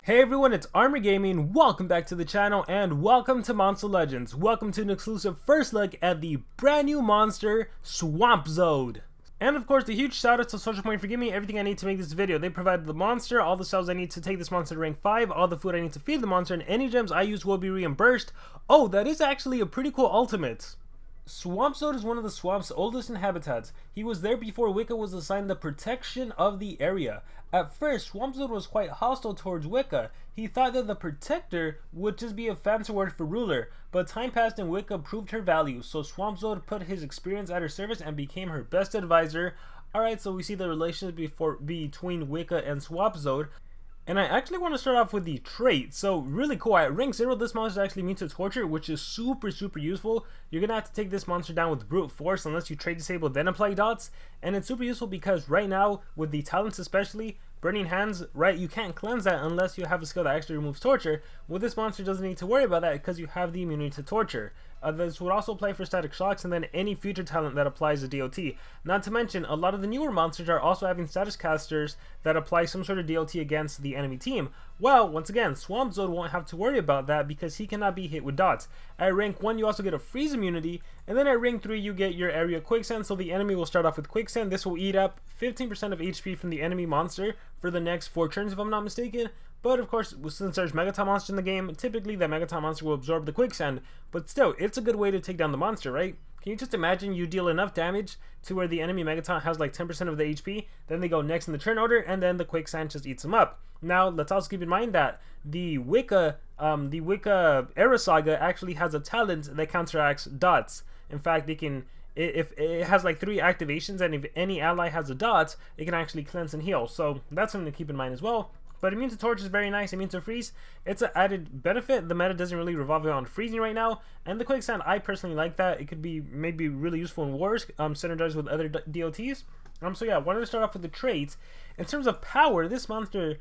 Hey everyone, it's Armor Gaming. Welcome back to the channel and welcome to Monster Legends. Welcome to an exclusive first look at the brand new monster, Swamzoad. And of course, a huge shout out to Social Point for giving me everything I need to make this video. They provided the monster, all the cells I need to take this monster to rank 5, all the food I need to feed the monster, and any gems I use will be reimbursed. Oh, that is actually a pretty cool ultimate. Swampzoad is one of the swamp's oldest inhabitants. He was there before Wicca was assigned the protection of the area. At first, Swampzoad was quite hostile towards Wicca. He thought that the protector would just be a fancy word for ruler, but time passed and Wicca proved her value, so Swampzoad put his experience at her service and became her best advisor. Alright, so we see the relationship between Wicca and Swampzoad. And I actually want to start off with the trait. So really cool. At rank 0, this monster is actually immune to torture, which is super useful. You're going to have to take this monster down with brute force unless you trait disable then apply dots. And it's super useful because right now, with the talents especially, burning hands, right, you can't cleanse that unless you have a skill that actually removes torture. Well, this monster doesn't need to worry about that because you have the immunity to torture. This would also apply for static shocks and then any future talent that applies to DOT. Not to mention, a lot of the newer monsters are also having status casters that apply some sort of DOT against the enemy team. Well, once again, Swampzoad won't have to worry about that because he cannot be hit with dots. At rank 1, you also get a freeze immunity, and then at rank 3, you get your area quicksand, so the enemy will start off with quicksand. This will eat up 15% of HP from the enemy monster for the next 4 turns, if I'm not mistaken. But of course, since there's Megaton monster in the game, typically that Megaton monster will absorb the quicksand. But still, it's a good way to take down the monster, right? Can you just imagine you deal enough damage to where the enemy Megaton has like 10% of the HP, then they go next in the turn order, and then the quicksand just eats them up. Now, let's also keep in mind that the Wicca Era Saga actually has a talent that counteracts dots. In fact, if it has like 3 activations, and if any ally has a dot, it can actually cleanse and heal. So that's something to keep in mind as well. But immune to torch is very nice. Immune to freeze, it's an added benefit. The meta doesn't really revolve around freezing right now, and the quicksand, I personally like that. It could be maybe really useful in wars, synergized with other DOTs. So yeah, I wanted to start off with the traits. In terms of power, this monster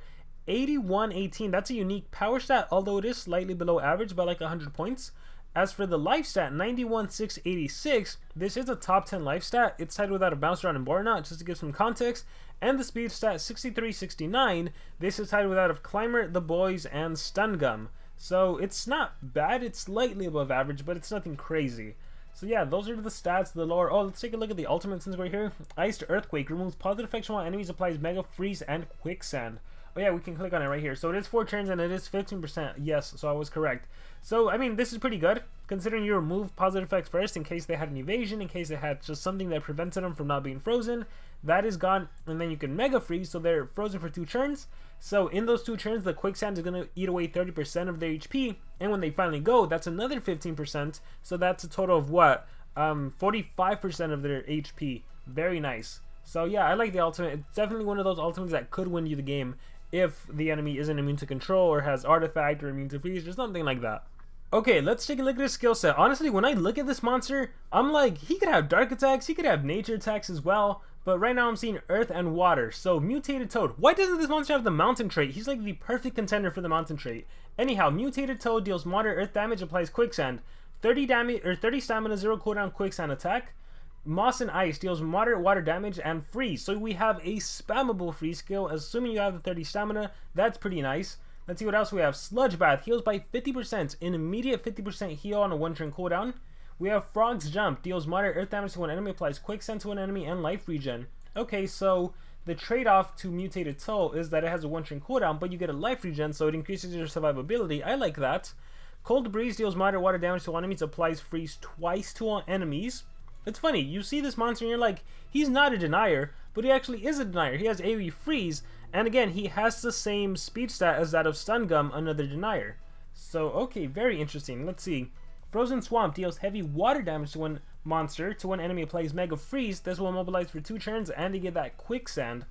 8118, that's a unique power stat, although it is slightly below average by like 100 points. As for the life stat, 91686, this is a top 10 life stat. It's tied with that of Bounce Around and Bornaut, just to give some context. And the speed stat, 6369, this is tied with that of Climber, The Boys, and Stun Gum. So it's not bad, it's slightly above average, but it's nothing crazy. So yeah, those are the stats, the lore. Oh, let's take a look at the ultimate since we're here. Iced Earthquake removes positive effects while enemies, applies Mega Freeze and Quicksand. Oh yeah, we can click on it right here. So it is 4 turns and it is 15%. Yes, so I was correct. So, I mean, this is pretty good, considering you remove positive effects first in case they had an evasion, in case they had just something that prevented them from not being frozen. That is gone, and then you can Mega Freeze, so they're frozen for 2 turns. So in those 2 turns, the Quicksand is going to eat away 30% of their HP, and when they finally go, that's another 15%, so that's a total of what? 45% of their HP. Very nice. So yeah, I like the ultimate. It's definitely one of those ultimates that could win you the game if the enemy isn't immune to control or has artifact or immune to freeze or something like that. Okay, let's take a look at his skill set. Honestly, when I look at this monster, I'm like, he could have dark attacks, he could have nature attacks as well, but right now I'm seeing earth and water. So Mutated Toad, why doesn't this monster have the mountain trait? He's like the perfect contender for the mountain trait. Anyhow, Mutated Toad deals moderate earth damage, applies quicksand, 30 damage or 30 stamina, 0 cooldown quicksand attack. Moss and Ice deals moderate water damage and freeze. So we have a spammable freeze skill, assuming you have the 30 stamina. That's pretty nice. Let's see what else we have. Sludge Bath heals by 50%, an immediate 50% heal on a 1-turn cooldown. We have Frog's Jump, deals moderate earth damage to one enemy, applies quicksand to an enemy, and life regen. Okay, so the trade-off to Mutated Toad is that it has a 1-turn cooldown, but you get a life regen, so it increases your survivability. I like that. Cold Breeze deals moderate water damage to enemies, applies freeze twice to all enemies. It's funny, you see this monster and you're like, he's not a denier, but he actually is a denier. He has AoE freeze, and again, he has the same speed stat as that of Stun Gum, another denier. So, okay, very interesting. Let's see. Frozen Swamp deals heavy water damage to one monster. To one enemy, applies Mega Freeze. This will immobilize for 2 turns, and you get that Quicksand.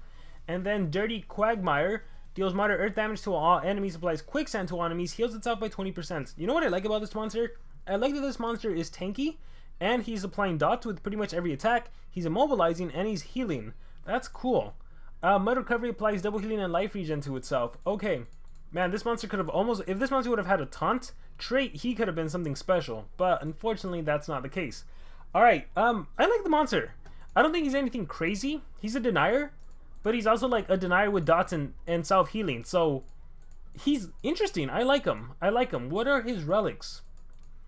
And then Dirty Quagmire deals moderate earth damage to all enemies, applies Quicksand to all enemies, heals itself by 20%. You know what I like about this monster? I like that this monster is tanky, and he's applying dots with pretty much every attack. He's immobilizing and he's healing. That's cool. Mud Recovery applies double healing and life regen to itself. Okay. Man, this monster could have almost... If this monster would have had a taunt trait, he could have been something special. But unfortunately, that's not the case. Alright, I like the monster. I don't think he's anything crazy. He's a denier. But he's also like a denier with dots and self-healing. So he's interesting. I like him. I like him. What are his relics?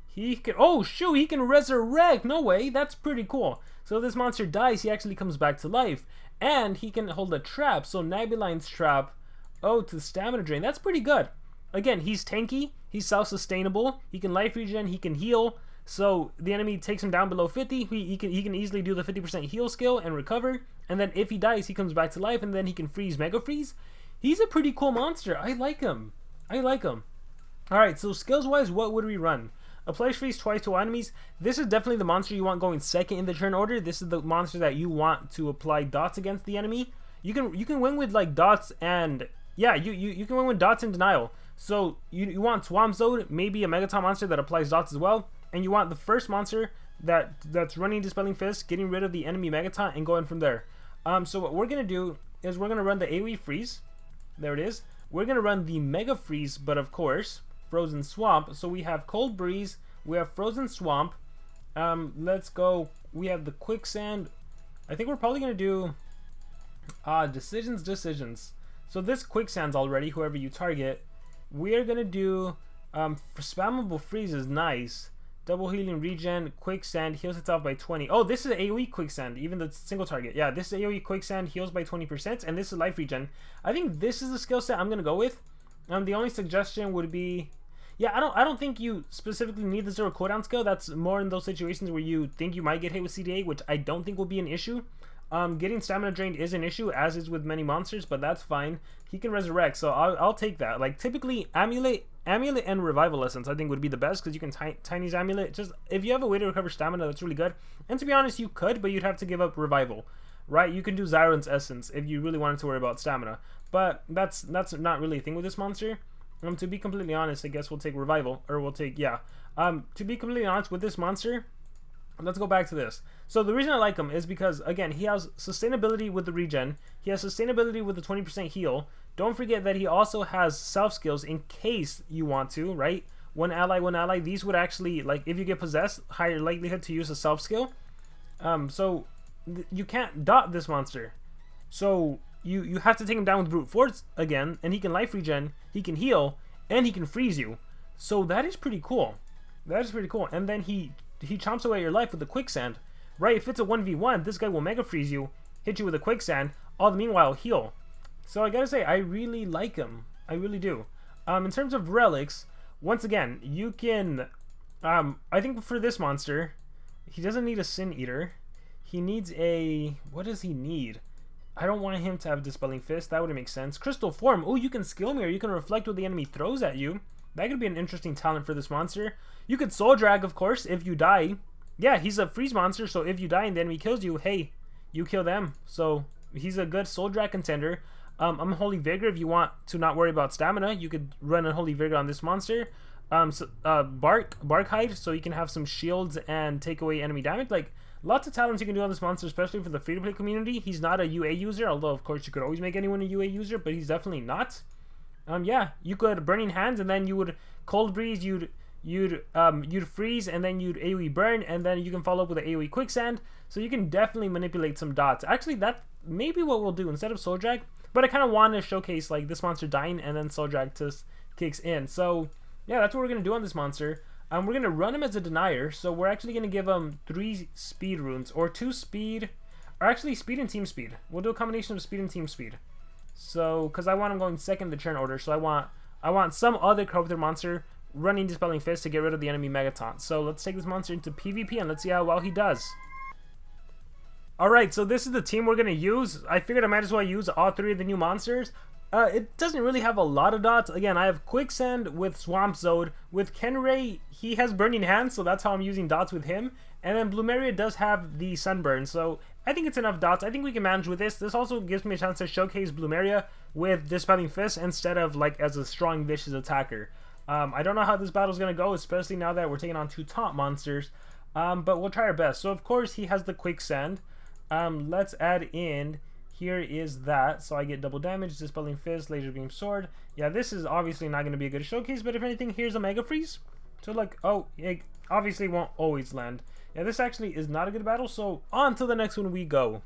He can, oh shoot, he can resurrect. No way, that's pretty cool. So if this monster dies, he actually comes back to life. And he can hold a trap. So Nabulaine's trap, oh, to the stamina drain. That's pretty good. Again, he's tanky, he's self-sustainable, he can life regen, he can heal. So the enemy takes him down below 50, he can easily do the 50% heal skill and recover. And then if he dies, he comes back to life, and then he can freeze Mega Freeze. He's a pretty cool monster. I like him. I like him. Alright, so skills-wise, what would we run? Applies freeze twice to enemies. This is definitely the monster you want going second in the turn order. This is the monster that you want to apply dots against the enemy. You can win with like dots and yeah, you can win with dots and denial. So you want Swamzoad, maybe a Megaton monster that applies dots as well, and you want the first monster that's running Dispelling Fist, getting rid of the enemy Megaton, and going from there. So what we're gonna do is we're gonna run the AoE freeze. There it is. We're gonna run the Mega Freeze, but of course Frozen Swamp. So we have Cold Breeze, we have Frozen Swamp. Let's go. We have the Quicksand. I think we're probably gonna do decisions. So this Quicksand's already whoever you target. We are gonna do spammable freeze is nice. Double healing regen, Quicksand heals itself by 20. Oh, this is AoE Quicksand, even the single target. Yeah, this is AoE Quicksand heals by 20%, and this is life regen. I think this is the skill set I'm gonna go with. The only suggestion would be, yeah, I don't think you specifically need the 0 cooldown skill. That's more in those situations where you think you might get hit with CDA, which I don't think will be an issue. Getting stamina drained is an issue, as is with many monsters, but that's fine. He can resurrect, so I'll take that. Like typically, amulet and revival essence I think would be the best, because you can tiny's amulet. Just if you have a way to recover stamina, that's really good. And to be honest, you could, but you'd have to give up revival, right? You can do Zyron's essence if you really wanted to worry about stamina, but that's not really a thing with this monster. To be completely honest, I guess we'll take revival, or we'll take, yeah. To be completely honest with this monster, let's go back to this. So the reason I like him is because, again, he has sustainability with the regen. He has sustainability with the 20% heal. Don't forget that he also has self skills in case you want to, right? One ally. These would actually, like, if you get possessed, higher likelihood to use a self skill. So you can't dot this monster. So you have to take him down with brute force again, and he can life regen, he can heal, and he can freeze you. So that is pretty cool. That is pretty cool. And then he chomps away your life with the Quicksand, right? If it's a 1v1, this guy will Mega Freeze you, hit you with a Quicksand, all the meanwhile heal. So I gotta say, I really like him. I really do. In terms of relics, once again, you can, I think for this monster, he doesn't need a Sin Eater. He needs a, what does he need? I don't want him to have Dispelling Fist. That wouldn't make sense. Crystal Form. Oh, you can Skill Mirror. You can reflect what the enemy throws at you. That could be an interesting talent for this monster. You could Soul Drag, of course, if you die. Yeah, he's a freeze monster, so if you die and the enemy kills you, hey, you kill them. So he's a good Soul Drag contender. Unholy Vigor, if you want to not worry about stamina, you could run Unholy Vigor on this monster. Bark Hide, so you can have some shields and take away enemy damage. Like, lots of talents you can do on this monster, especially for the free-to-play community. He's not a UA user, although, of course, you could always make anyone a UA user, but he's definitely not. Yeah, you could Burning Hands, and then you would Cold Breeze, you'd freeze, and then you'd AoE burn, and then you can follow up with an AoE Quicksand. So you can definitely manipulate some dots. Actually, that may be what we'll do instead of Soul Drag, but I kind of want to showcase like this monster dying and then Soul Drag just kicks in. So yeah, that's what we're gonna do on this monster. We're gonna run him as a Denier, so we're actually gonna give him 3 speed runes, or 2 speed, or actually speed and team speed. We'll do a combination of speed and team speed. So, because I want him going second in the turn order, so I want some other corrupted monster running Dispelling Fist to get rid of the enemy Megaton. So let's take this monster into PvP and let's see how well he does. Alright, so this is the team we're going to use. I figured I might as well use all 3 of the new monsters. It doesn't really have a lot of dots. Again, I have Quicksand with Swampzoad. With Kenray, he has Burning Hands, so that's how I'm using dots with him. And then Bloomeria does have the Sunburn, so I think it's enough dots. I think we can manage with this. This also gives me a chance to showcase Bloomeria with Dispelling Fist instead of like as a strong, vicious attacker. I don't know how this battle's going to go, especially now that we're taking on 2 top monsters. But we'll try our best. So, of course, he has the Quicksand. Let's add in, here is that. So I get double damage, Dispelling Fist, Laser Beam Sword. Yeah, this is obviously not going to be a good showcase, but if anything, here's a Mega Freeze. So, like, oh, it obviously won't always land. Yeah, this actually is not a good battle, so on to the next one we go.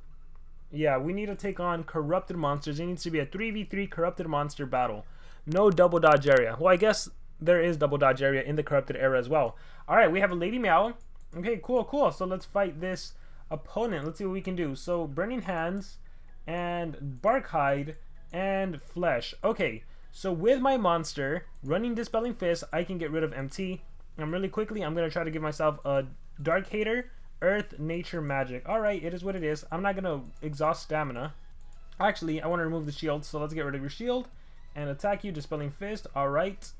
Yeah, we need to take on corrupted monsters. It needs to be a 3v3 corrupted monster battle. no double dodge area. Well, I guess there is double dodge area in the corrupted era as well. All right, we have a Lady Meow. Okay, cool, cool. So let's fight this opponent. Let's see what we can do. So Burning Hands and Bark Hide and Flesh. Okay, so with my monster running Dispelling Fist, I can get rid of MT. And really quickly, I'm going to try to give myself a Dark Hater, Earth, Nature, Magic. Alright, it is what it is. I'm not going to exhaust stamina. Actually, I want to remove the shield, so let's get rid of your shield and attack you, Dispelling Fist. Alright,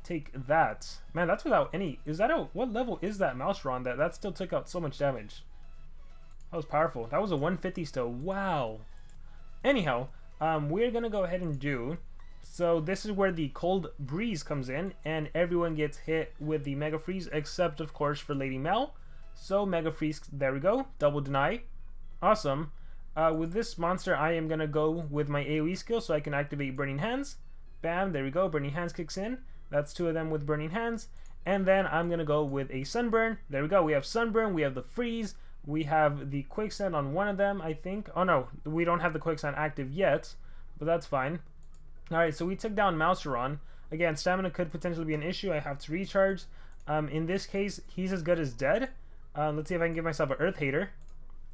take that. Man, that's without any... Is that a... What level is that Mousron? That still took out so much damage. That was powerful. That was a 150 still. Wow. Anyhow, we're going to go ahead and do... So this is where the Cold Breeze comes in, and everyone gets hit with the Mega Freeze, except of course for Lady Mel. So Mega Freeze, there we go, double deny. Awesome. With this monster, I am gonna go with my AoE skill, so I can activate Burning Hands. Bam, there we go, Burning Hands kicks in. That's 2 of them with Burning Hands. And then I'm gonna go with a Sunburn. There we go, we have Sunburn, we have the Freeze, we have the Quicksand on one of them, I think. Oh no, we don't have the Quicksand active yet, but that's fine. Alright, so we took down Mouseron. Again, stamina could potentially be an issue. I have to recharge. In this case, he's as good as dead. Let's see if I can give myself an Earth Hater.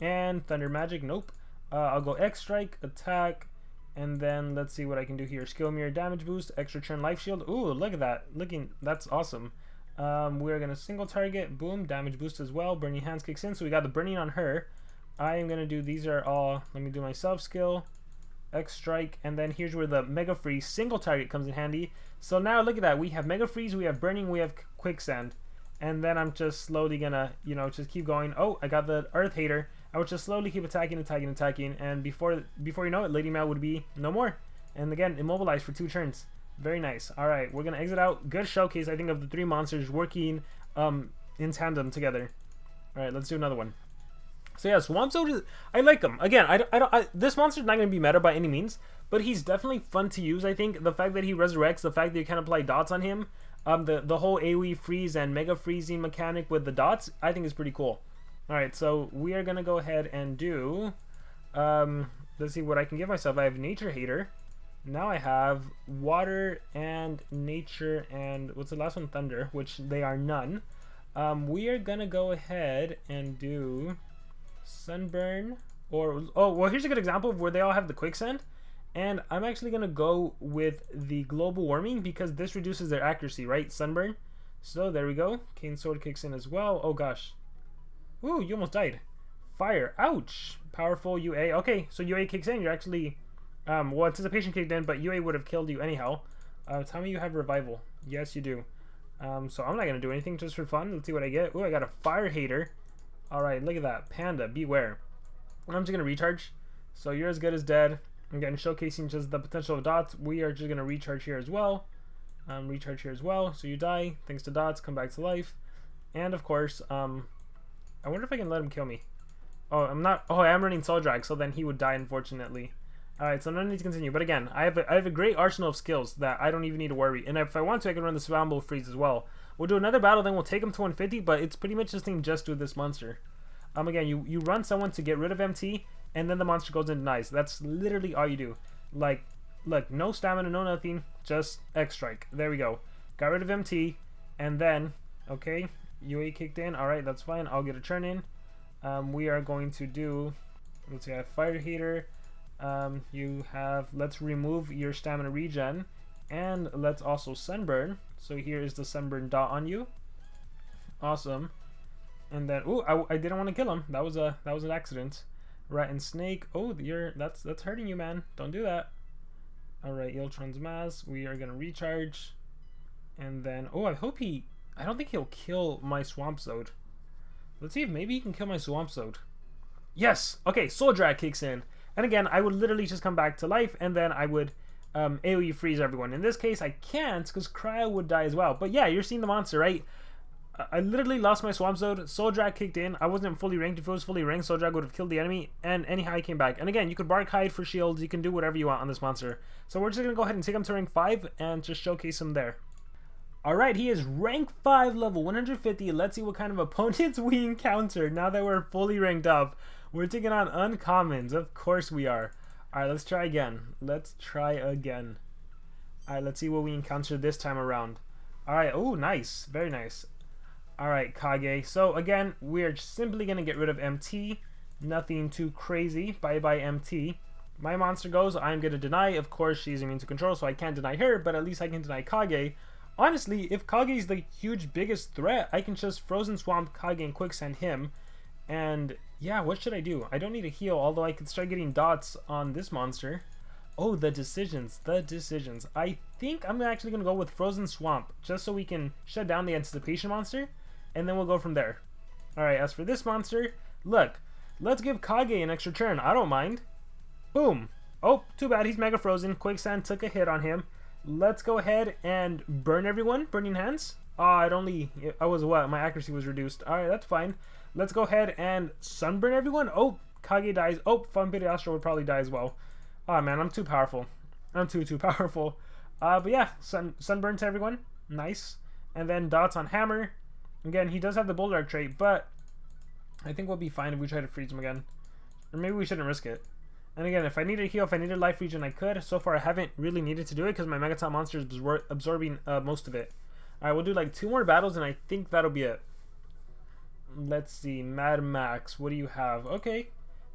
And Thunder Magic, nope. I'll go X Strike, Attack, and then let's see what I can do here. Skill Mirror, Damage Boost, Extra Turn Life Shield. Ooh, look at that. That's awesome. We're going to single target, boom, Damage Boost as well. Burning Hands kicks in, so we got the Burning on her. I am going to do, these are all, let me do my self skill. X Strike, and then here's where the Mega Freeze single target comes in handy. So now look at that, we have Mega Freeze, we have Burning, we have Quicksand, and then I'm just slowly gonna, you know, just keep going. Oh, I got the Earth Hater. I would just slowly keep attacking, and before you know it, Lady Mal would be no more. And again, immobilized for 2 turns. Very nice. All right, we're gonna exit out. Good showcase, I think, of the 3 monsters working in tandem together. All right, let's do another one. So yeah, Swampzoad, I like him. Again, this monster's not going to be meta by any means, but he's definitely fun to use, I think. The fact that he resurrects, the fact that you can apply dots on him, the whole AoE freeze and mega freezing mechanic with the dots, I think is pretty cool. Alright, so we are going to go ahead and do, let's see what I can give myself. I have Nature Hater. Now I have Water and Nature and, what's the last one? Thunder, which they are none. We are going to go ahead and do... Sunburn, or oh well, here's a good example of where they all have the Quicksand, and I'm actually gonna go with the Global Warming because this reduces their accuracy, right? Sunburn. So there we go. Cane Sword kicks in as well. Oh gosh, ooh, you almost died. Fire, ouch. Powerful UA. Okay, so UA kicks in. You're actually well, anticipation kicked in, but UA would have killed you anyhow. Tell me you have revival. Yes, you do. So I'm not gonna do anything just for fun. Let's see what I get. Ooh, I got a Fire Hater. Alright, look at that. Panda, beware. And I'm just going to recharge. So you're as good as dead. Again, showcasing just the potential of dots. We are just going to recharge here as well. Recharge here as well. So you die. Thanks to dots, come back to life. And of course, I wonder if I can let him kill me. Oh, I'm not. Oh, I am running Soul Drag, so then he would die, unfortunately. Alright, so no need to continue. But again, I have a great arsenal of skills that I don't even need to worry. And if I want to, I can run the Swamzoad freeze as well. We'll do another battle, then we'll take him to 150, but it's pretty much this thing just with this monster. Again, you run someone to get rid of MT, and then the monster goes and denies. That's literally all you do. Like, look, no stamina, no nothing, just X Strike. There we go. Got rid of MT, and then, okay, UA kicked in. Alright, that's fine. I'll get a turn in. We are going to do, let's see, I have Fire Heater. You have, let's remove your stamina regen, and let's also Sunburn. So here is the Sunburn dot on you. Awesome. And then, ooh, I didn't want to kill him. That was an accident. Rat and Snake. Oh, that's hurting you, man. Don't do that. All right, Yeltron's Mass. We are gonna recharge, and then, oh, I don't think he'll kill my Swampzoad. Let's see if maybe he can kill my Swampzoad. Yes. Okay, Soul Drag kicks in, and again, I would literally just come back to life, and then I would AoE freeze everyone. In this case, I can't because Cryo would die as well. But yeah, you're seeing the monster, right? I literally lost my Swampzoad. Soul Drag kicked in. I wasn't fully ranked. If it was fully ranked, Soul Drag would have killed the enemy. And anyhow, I came back. And again, you could Bark Hide for shields. You can do whatever you want on this monster. So we're just going to go ahead and take him to rank 5 and just showcase him there. Alright, he is rank 5, level 150. Let's see what kind of opponents we encounter now that we're fully ranked up. We're taking on uncommons. Of course we are. Alright, let's try again. Alright, let's see what we encounter this time around. Alright, oh, nice. Very nice. Alright, Kage. So, again, we're simply going to get rid of MT. Nothing too crazy. Bye-bye, MT. My monster goes, I'm going to deny. Of course, she's immune to control, so I can't deny her, but at least I can deny Kage. Honestly, if Kage is the huge biggest threat, I can just Frozen Swamp Kage and Quicksand him. And, yeah, what should I do? I don't need a heal, although I could start getting dots on this monster. Oh, the decisions. The decisions. I think I'm actually going to go with Frozen Swamp, just so we can shut down the Anticipation monster, and then we'll go from there. Alright, as for this monster, look, let's give Kage an extra turn. I don't mind. Boom. Oh, too bad. He's Mega Frozen. Quicksand took a hit on him. Let's go ahead and burn everyone. Burning hands. Oh, I was what? My accuracy was reduced. Alright, that's fine. Let's go ahead and sunburn everyone. Oh, Kage dies. Oh, Funpity Astro would probably die as well. Oh man, I'm too powerful. I'm too powerful. But yeah, sunburn to everyone. Nice. And then dots on Hammer. Again, he does have the Bulldog trait, but I think we'll be fine if we try to freeze him again. Or maybe we shouldn't risk it. And again, if I needed a heal, if I needed life regen, I could. So far, I haven't really needed to do it because my Megaton monster is absorbing most of it. Alright, we'll do like 2 more battles, and I think that'll be it. Let's see. Mad Max, what do you have? Okay.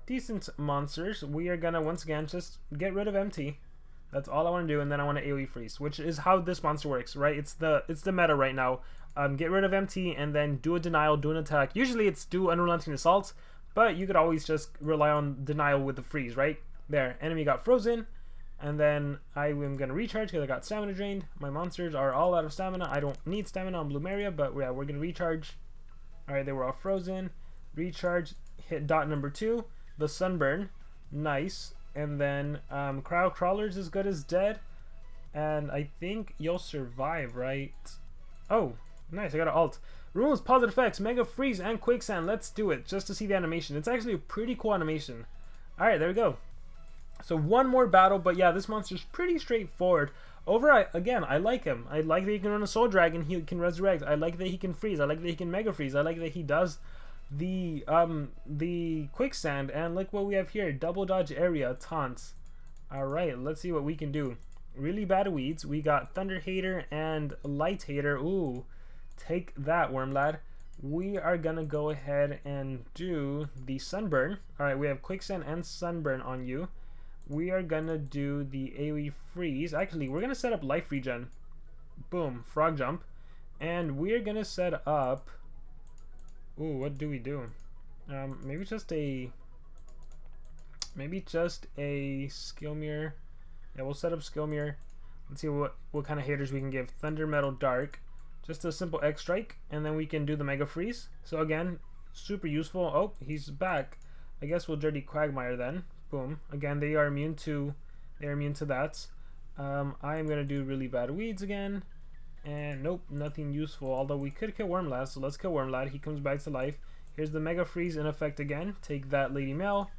Decent monsters. We are gonna once again just get rid of MT. That's all I want to do, and then I want to AoE freeze, which is how this monster works, right? It's the meta right now. Get rid of MT and then do a denial, do an attack. Usually it's do unrelenting assault, but you could always just rely on denial with the freeze, right? There, enemy got frozen, and then I am gonna recharge because I got stamina drained. My monsters are all out of stamina. I don't need stamina on Bloomeria, but yeah, we're gonna recharge. All right, they were all frozen. Recharge. Hit dot number 2. The sunburn, nice, and then crowd crawlers as good as dead, and I think you'll survive, right? Oh, nice! I got an alt. Rules, positive effects, mega freeze, and quicksand. Let's do it just to see the animation. It's actually a pretty cool animation. All right, there we go. So one more battle, but yeah, this monster's pretty straightforward. Again, I like him. I like that he can run a Soul Dragon. He can resurrect. I like that he can freeze. I like that he can mega freeze. I like that he does the quicksand, and look what we have here, double dodge area taunts. All right, let's see what we can do. Really bad weeds. We got Thunder Hater and Light Hater. Ooh, take that, Wormlad. We are gonna go ahead and do the sunburn. All right, we have quicksand and sunburn on you. We are gonna do the AoE freeze. Actually, we're gonna set up life regen. Boom, frog jump, and we're gonna set up. Ooh, what do we do? Maybe just a skill mirror. Yeah, we'll set up skill mirror. Let's see what kind of haters we can give. Thunder Metal Dark. Just a simple X strike, and then we can do the Mega Freeze. So again, super useful. Oh, he's back. I guess we'll Dirty Quagmire then. Boom. Again, they are immune to that. I am gonna do really bad weeds again. And nope, nothing useful, although we could kill Wormlad, so let's kill Wormlad. He comes back to life. Here's the Mega Freeze in effect again. Take that, Lady Mel.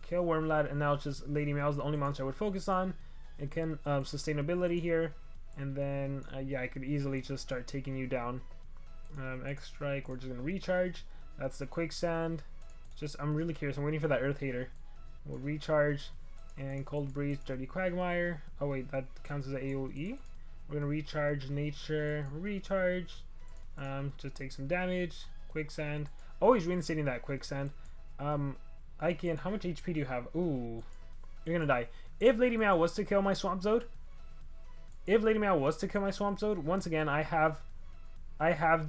Kill Wormlad, and now it's just Lady Mel is the only monster I would focus on. It can sustainability here, and then yeah, I could easily just start taking you down. X Strike, we're just gonna recharge. That's the Quicksand. I'm really curious. I'm waiting for that Earth Hater. We'll recharge, and Cold Breeze, Dirty Quagmire. Oh wait, that counts as an AoE. We're gonna recharge nature, recharge, just take some damage, quicksand. Always reinstating that quicksand. How much HP do you have? Ooh, you're gonna die. If Lady Meow was to kill my Swampzoad, once again, I have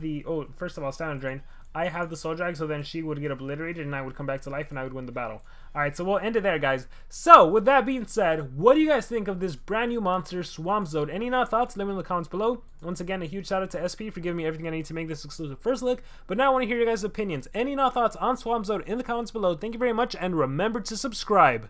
the, first of all, stamina drain. I have the Soul Drag, so then she would get obliterated and I would come back to life and I would win the battle. Alright, so we'll end it there, guys. So, with that being said, what do you guys think of this brand new monster, Swamzoad? Any thoughts? Let me know in the comments below. Once again, a huge shout out to SP for giving me everything I need to make this exclusive first look. But now I want to hear your guys' opinions. Any thoughts on Swamzoad in the comments below. Thank you very much, and remember to subscribe.